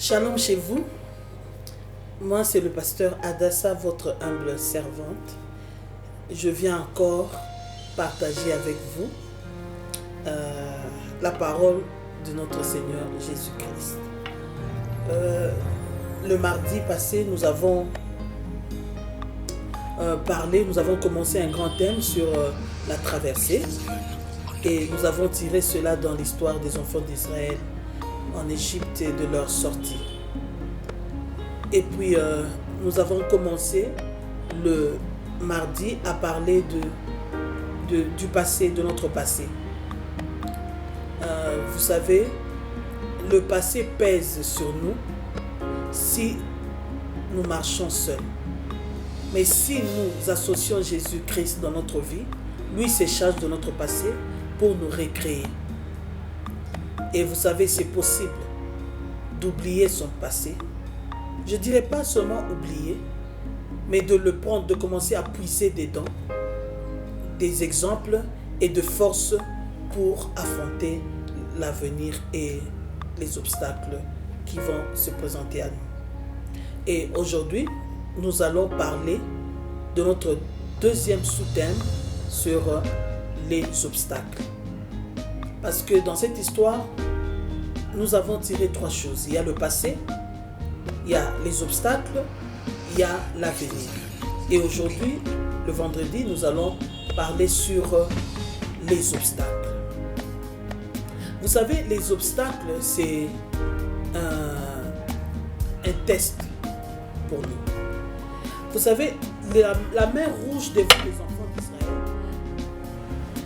Shalom chez vous. Moi, c'est le pasteur Adassa, votre humble servante. Je viens encore partager avec vous la parole de notre Seigneur Jésus-Christ. Le mardi passé, nous avons commencé un grand thème sur la traversée et nous avons tiré cela dans l'histoire des enfants d'Israël en Égypte et de leur sortie. Et puis nous avons commencé le mardi à parler du passé, de notre passé. Vous savez, le passé pèse sur nous si nous marchons seuls. Mais si nous associons Jésus-Christ dans notre vie, lui se charge de notre passé pour nous recréer. Et vous savez, c'est possible d'oublier son passé. Je ne dirais pas seulement oublier, mais de le prendre, de commencer à puiser dedans des exemples et de force pour affronter l'avenir et les obstacles qui vont se présenter à nous. Et aujourd'hui, nous allons parler de notre deuxième sous-thème sur les obstacles. Parce que dans cette histoire, nous avons tiré trois choses. Il y a le passé, il y a les obstacles, il y a l'avenir. Et aujourd'hui, le vendredi, nous allons parler sur les obstacles. Vous savez, les obstacles, c'est un test pour nous. Vous savez, la mer rouge devant les enfants d'Israël,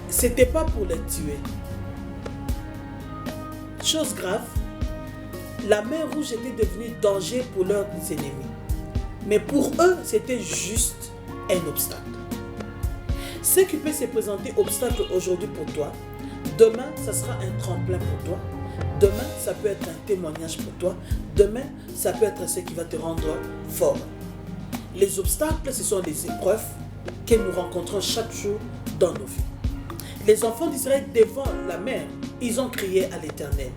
c'était pas pour les tuer. Chose grave, la mer rouge était devenue danger pour leurs ennemis. Mais pour eux, c'était juste un obstacle. Ce qui peut se présenter obstacle aujourd'hui pour toi, demain, ça sera un tremplin pour toi. Demain, ça peut être un témoignage pour toi. Demain, ça peut être ce qui va te rendre fort. Les obstacles, ce sont les épreuves que nous rencontrons chaque jour dans nos vies. Les enfants d'Israël, devant la mer, ils ont crié à l'Éternel.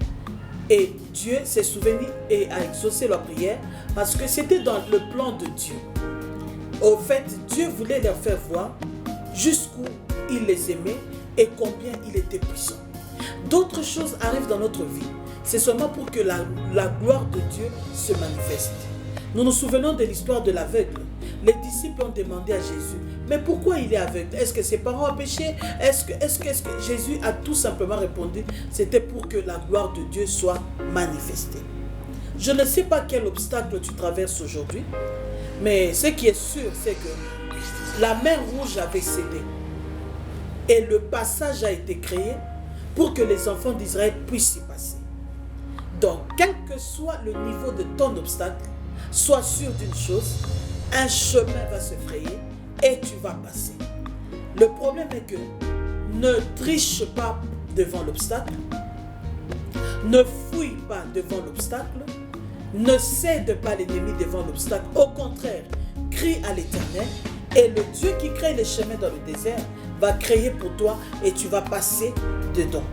Et Dieu s'est souvenu et a exaucé leur prière parce que c'était dans le plan de Dieu. Au fait, Dieu voulait leur faire voir jusqu'où il les aimait et combien il était puissant. D'autres choses arrivent dans notre vie. C'est seulement pour que la gloire de Dieu se manifeste. Nous nous souvenons de l'histoire de l'aveugle. Les disciples ont demandé à Jésus, mais pourquoi il est aveugle? Est-ce que ses parents ont péché? Est-ce que Jésus a tout simplement répondu, c'était pour que la gloire de Dieu soit manifestée. Je ne sais pas quel obstacle tu traverses aujourd'hui, mais ce qui est sûr, c'est que la mer rouge avait cédé et le passage a été créé pour que les enfants d'Israël puissent y passer. Donc, quel que soit le niveau de ton obstacle, sois sûr d'une chose, un chemin va se frayer et tu vas passer. Le problème est que ne triche pas devant l'obstacle, ne fouille pas devant l'obstacle, ne cède pas l'ennemi devant l'obstacle. Au contraire, crie à l'Éternel et le Dieu qui crée les chemins dans le désert va créer pour toi et tu vas passer dedans.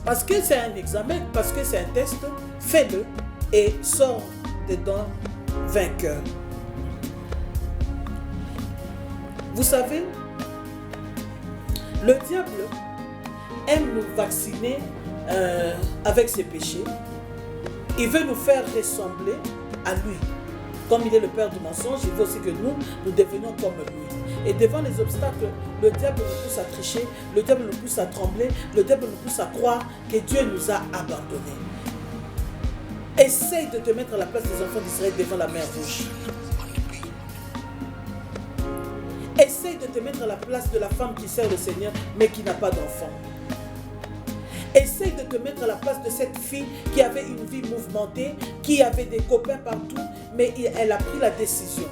Parce que c'est un examen, parce que c'est un test, fais-le et sors dedans vainqueur. Vous savez, le diable aime nous vacciner avec ses péchés. Il veut nous faire ressembler à lui. Comme il est le père du mensonge, il veut aussi que nous devenions comme lui. Et devant les obstacles, le diable nous pousse à tricher, le diable nous pousse à trembler, le diable nous pousse à croire que Dieu nous a abandonnés. Essaye de te mettre à la place des enfants d'Israël devant la mer rouge. Essaye de te mettre à la place de la femme qui sert le Seigneur mais qui n'a pas d'enfant. Essaye de te mettre à la place de cette fille qui avait une vie mouvementée, qui avait des copains partout, mais elle a pris la décision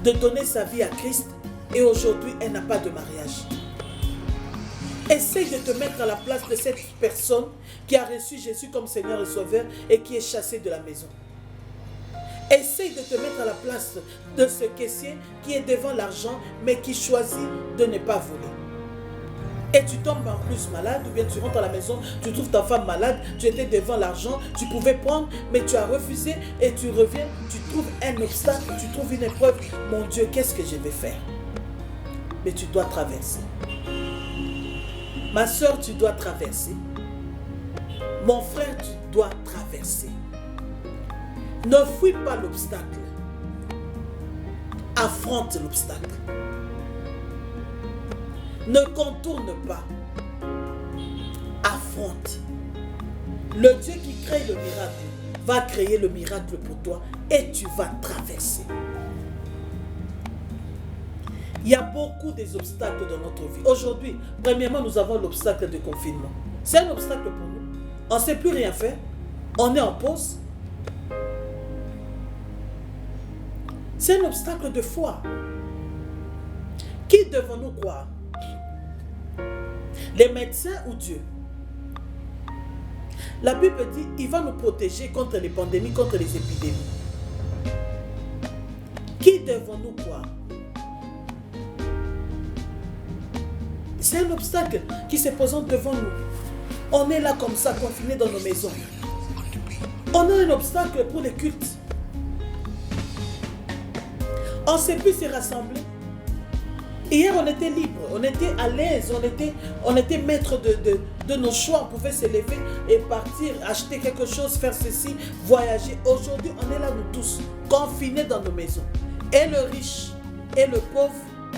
de donner sa vie à Christ et aujourd'hui elle n'a pas de mariage. Essaye de te mettre à la place de cette personne qui a reçu Jésus comme Seigneur et Sauveur et qui est chassée de la maison. Essaye de te mettre à la place de ce caissier qui est devant l'argent mais qui choisit de ne pas voler. et tu tombes en plus malade, ou bien tu rentres à la maison, tu trouves ta femme malade, tu étais devant l'argent, tu pouvais prendre, mais tu as refusé et tu reviens, tu trouves un obstacle, tu trouves une épreuve. Mon Dieu, qu'est-ce que je vais faire? Mais tu dois traverser. Ma soeur, tu dois traverser. Mon frère, tu dois traverser. Ne fuis pas l'obstacle. Affronte l'obstacle. Ne contourne pas. Affronte. Le Dieu qui crée le miracle va créer le miracle pour toi et tu vas traverser. Il y a beaucoup d'obstacles dans notre vie. Aujourd'hui, premièrement, nous avons l'obstacle de confinement. C'est un obstacle pour nous. On ne sait plus rien faire. On est en pause. C'est un obstacle de foi. Qui devons-nous croire? Les médecins ou Dieu? La Bible dit qu'il va nous protéger contre les pandémies, contre les épidémies. Qui devons-nous croire? C'est un obstacle qui se présente devant nous. On est là comme ça, confinés dans nos maisons. On a un obstacle pour les cultes. On ne sait plus se rassembler. Hier, on était libre, on était à l'aise, on était maître de nos choix. On pouvait se lever et partir, acheter quelque chose, faire ceci, voyager. Aujourd'hui, on est là, nous tous, confinés dans nos maisons. Et le riche et le pauvre,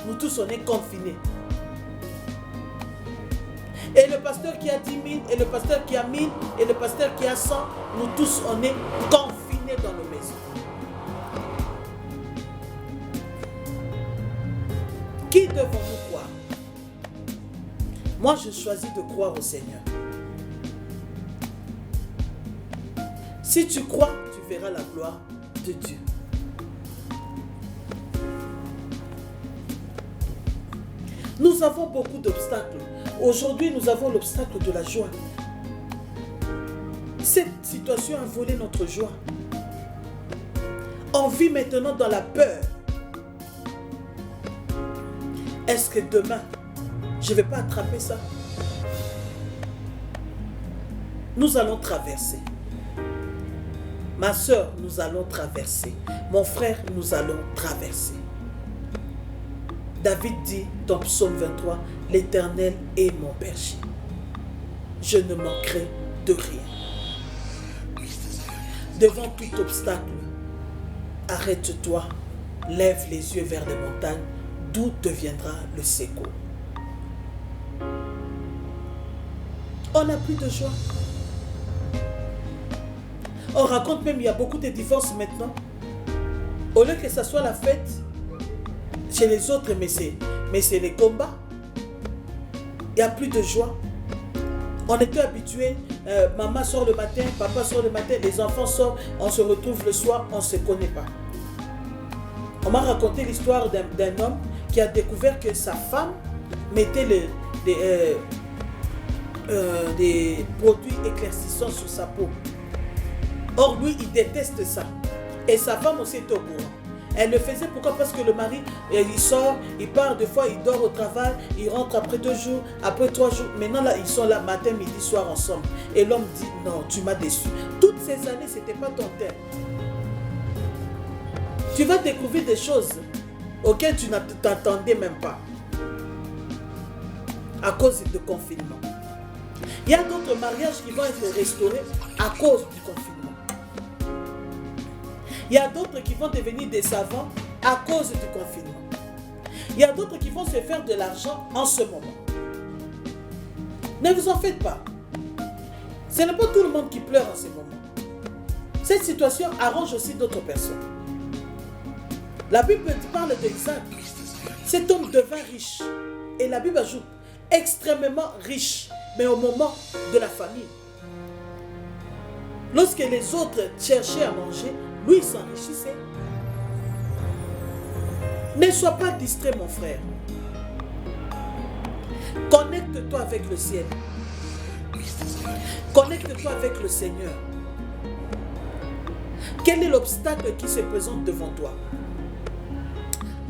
nous tous, on est confinés. Et le pasteur qui a 10 000, et le pasteur qui a 1000, et le pasteur qui a 100, nous tous, on est confinés dans nos maisons. Qui devons-nous croire? Moi, je choisis de croire au Seigneur. Si tu crois, tu verras la gloire de Dieu. Nous avons beaucoup d'obstacles. Aujourd'hui, nous avons l'obstacle de la joie. Cette situation a volé notre joie. On vit maintenant dans la peur. Est-ce que demain, je ne vais pas attraper ça? Nous allons traverser. Ma soeur, nous allons traverser. Mon frère, nous allons traverser. David dit dans Psaume 23, « L'Éternel est mon berger. Je ne manquerai de rien. » Devant tout obstacle, arrête-toi, lève les yeux vers les montagnes, d'où te viendra le secours. On n'a plus de joie. On raconte même qu'il y a beaucoup de divorces maintenant. Au lieu que ça soit la fête chez les autres, mais c'est les combats. Il n'y a plus de joie. On était habitués, maman sort le matin, papa sort le matin, les enfants sortent, on se retrouve le soir, on ne se connaît pas. On m'a raconté l'histoire d'un homme qui a découvert que sa femme mettait des produits éclaircissants sur sa peau. Or, lui, il déteste ça. Et sa femme aussi est au courant. Elle le faisait pourquoi? Parce que le mari, il sort, il part, des fois il dort au travail, il rentre après 2 jours, après 3 jours. Maintenant, là, ils sont là matin, midi, soir ensemble. Et l'homme dit, non, tu m'as déçu. Toutes ces années, ce n'était pas ton thème. Tu vas découvrir des choses auxquelles tu ne t'attendais même pas. À cause du confinement. Il y a d'autres mariages qui vont être restaurés à cause du confinement. Il y a d'autres qui vont devenir des savants à cause du confinement. Il y a d'autres qui vont se faire de l'argent en ce moment. Ne vous en faites pas. Ce n'est pas tout le monde qui pleure en ce moment. Cette situation arrange aussi d'autres personnes. La Bible parle d'Isaac. Cet homme devint riche. Et la Bible ajoute extrêmement riche, mais au moment de la famine. Lorsque les autres cherchaient à manger, lui, il s'enrichissait. Ne sois pas distrait, mon frère. Connecte-toi avec le ciel. Connecte-toi avec le Seigneur. Quel est l'obstacle qui se présente devant toi?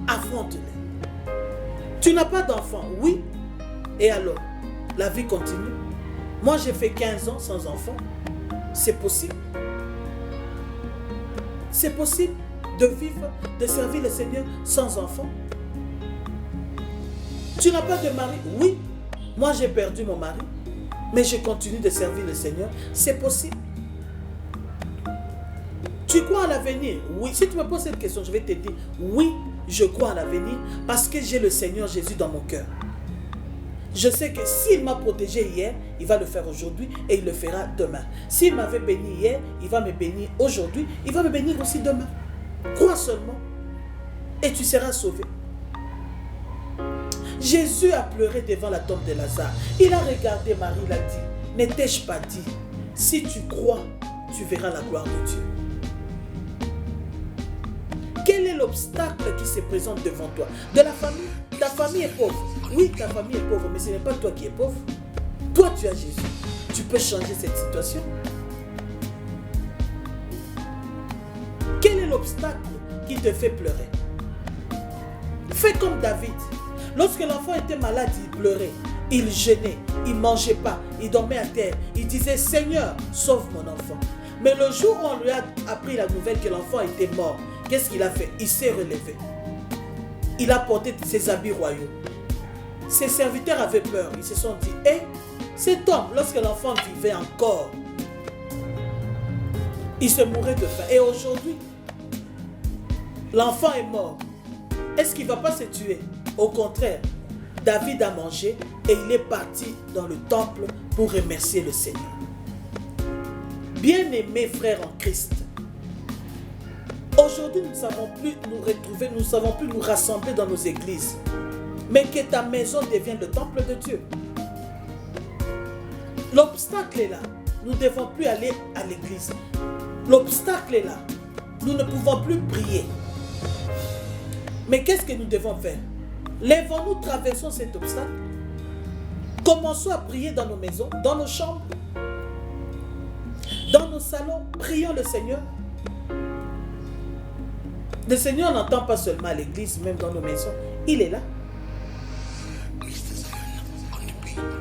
Affronte-le. Tu n'as pas d'enfant, oui. Et alors, la vie continue. Moi, j'ai fait 15 ans sans enfant. C'est possible. C'est possible de vivre, de servir le Seigneur sans enfant. Tu n'as pas de mari? Oui. Moi, j'ai perdu mon mari. Mais je continue de servir le Seigneur. C'est possible. Tu crois à l'avenir? Oui. Si tu me poses cette question, je vais te dire oui, je crois à l'avenir parce que j'ai le Seigneur Jésus dans mon cœur. Je sais que s'il m'a protégé hier, il va le faire aujourd'hui et il le fera demain. S'il m'avait béni hier, il va me bénir aujourd'hui, il va me bénir aussi demain. Crois seulement et tu seras sauvé. Jésus a pleuré devant la tombe de Lazare. Il a regardé Marie, il a dit, ne t'ai-je pas dit, si tu crois, tu verras la gloire de Dieu. Quel est l'obstacle qui se présente devant toi? De la famille? Ta famille est pauvre. Oui, ta famille est pauvre, mais ce n'est pas toi qui es pauvre. Toi, tu as Jésus. Tu peux changer cette situation. Quel est l'obstacle qui te fait pleurer? Fais comme David. Lorsque l'enfant était malade, il pleurait. Il jeûnait. Il ne mangeait pas. Il dormait à terre. Il disait, Seigneur, sauve mon enfant. Mais le jour où on lui a appris la nouvelle que l'enfant était mort, qu'est-ce qu'il a fait? Il s'est relevé. Il a porté ses habits royaux. Ses serviteurs avaient peur. Ils se sont dit, cet homme, lorsque l'enfant vivait encore, il se mourait de faim. Et aujourd'hui, l'enfant est mort. Est-ce qu'il ne va pas se tuer? Au contraire, David a mangé et il est parti dans le temple pour remercier le Seigneur. Bien-aimés frères en Christ, aujourd'hui, nous ne savons plus nous retrouver, nous ne savons plus nous rassembler dans nos églises. Mais que ta maison devienne le temple de Dieu. L'obstacle est là. Nous ne devons plus aller à l'église. L'obstacle est là. Nous ne pouvons plus prier. Mais qu'est-ce que nous devons faire? Lèvons-nous, traversons cet obstacle. Commençons à prier dans nos maisons, dans nos chambres, dans nos salons. Prions le Seigneur. Le Seigneur n'entend pas seulement à l'église, même dans nos maisons. Il est là.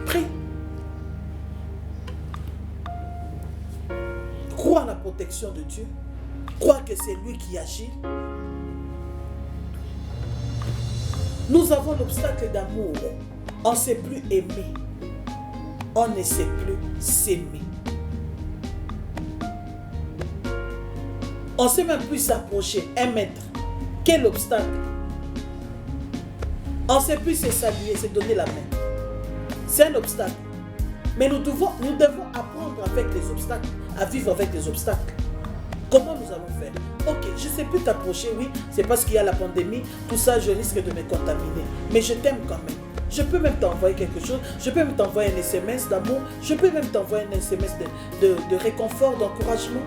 Prie. Crois à la protection de Dieu. Crois que c'est lui qui agit. Nous avons l'obstacle d'amour. On ne sait plus aimer. On ne sait plus s'aimer. On ne sait même plus s'approcher. 1 mètre. Quel obstacle? On ne sait plus se saluer, se donner la main. C'est un obstacle. Mais nous devons apprendre avec les obstacles, à vivre avec les obstacles. Comment nous allons faire? Ok, je ne sais plus t'approcher, oui, c'est parce qu'il y a la pandémie, tout ça, je risque de me contaminer. Mais je t'aime quand même. Je peux même t'envoyer quelque chose, je peux même t'envoyer un SMS d'amour, je peux même t'envoyer un SMS de réconfort, d'encouragement.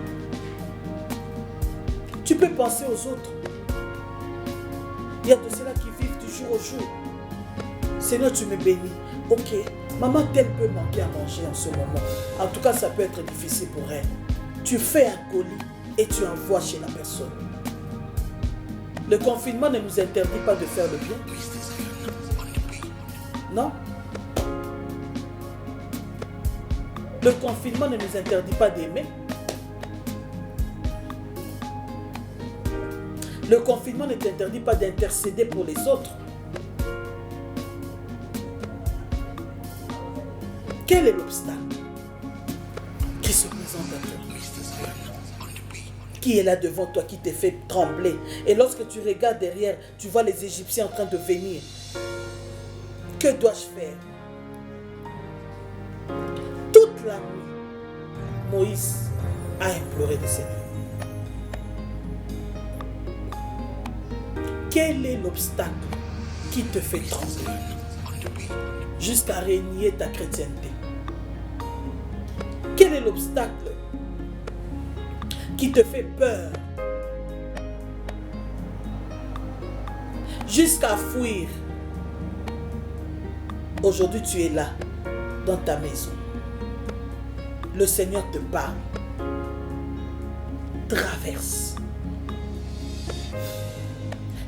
Tu peux penser aux autres. Il y a de ceux-là qui vivent du jour au jour. Seigneur, tu me bénis. Ok, maman telle peut manquer à manger en ce moment. En tout cas, ça peut être difficile pour elle. Tu fais un colis et tu envoies chez la personne. Le confinement ne nous interdit pas de faire le bien. Non. Le confinement ne nous interdit pas d'aimer. Le confinement ne t'interdit pas d'intercéder pour les autres. Quel est l'obstacle qui se présente à toi? Qui est là devant toi, qui te fait trembler? Et lorsque tu regardes derrière, tu vois les Égyptiens en train de venir. Que dois-je faire? Toute la nuit, Moïse a imploré le Seigneur. Quel est l'obstacle qui te fait trembler jusqu'à renier ta chrétienté? Quel est l'obstacle qui te fait peur jusqu'à fuir? Aujourd'hui, tu es là, dans ta maison. Le Seigneur te parle. Traverse.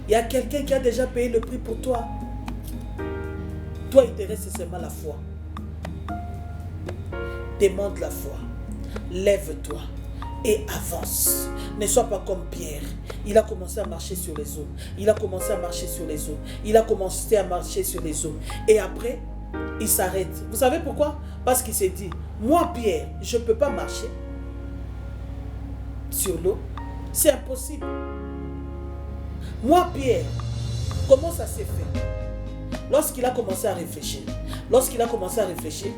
Il y a quelqu'un qui a déjà payé le prix pour toi. Toi, il te reste seulement la foi. demande la foi. Lève-toi et avance. Ne sois pas comme Pierre. Il a commencé à marcher sur les eaux. Il a commencé à marcher sur les eaux. Il a commencé à marcher sur les eaux. Et après, il s'arrête. Vous savez pourquoi? Parce qu'il s'est dit, moi Pierre, je ne peux pas marcher sur l'eau. C'est impossible. Moi Pierre, comment ça s'est fait? Lorsqu'il a commencé à réfléchir,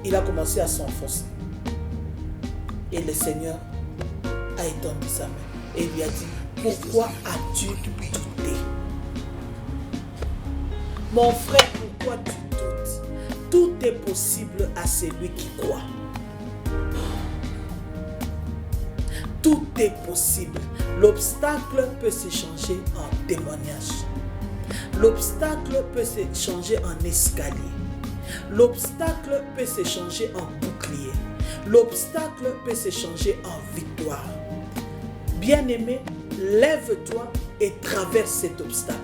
il a commencé à s'enfoncer. Et le Seigneur a étendu sa main et lui a dit, pourquoi as-tu douté? Mon frère, pourquoi tu doutes? Tout est possible à celui qui croit. Tout est possible. L'obstacle peut se changer en témoignage. L'obstacle peut se changer en escalier. L'obstacle peut se changer en bouclier. L'obstacle peut se changer en victoire. Bien-aimé, lève-toi et traverse cet obstacle.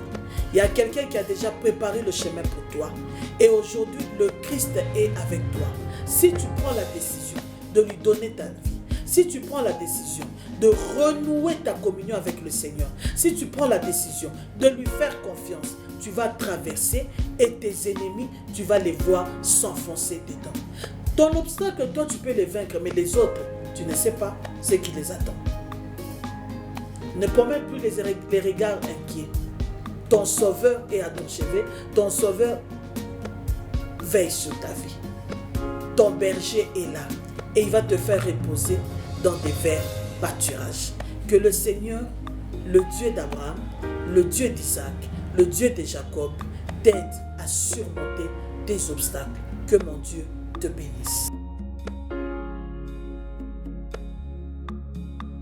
Il y a quelqu'un qui a déjà préparé le chemin pour toi. Et aujourd'hui, le Christ est avec toi. Si tu prends la décision de lui donner ta vie, si tu prends la décision de renouer ta communion avec le Seigneur, si tu prends la décision de lui faire confiance, tu vas traverser et tes ennemis, tu vas les voir s'enfoncer dedans. Ton obstacle, toi, tu peux les vaincre, mais les autres, tu ne sais pas ce qui les attend. Ne promets plus les regards inquiets. Ton sauveur est à ton chevet. Ton sauveur veille sur ta vie. Ton berger est là et il va te faire reposer dans des verts pâturages. Que le Seigneur, le Dieu d'Abraham, le Dieu d'Isaac, le Dieu de Jacob, t'aide à surmonter tes obstacles. Que mon Dieu te bénisse.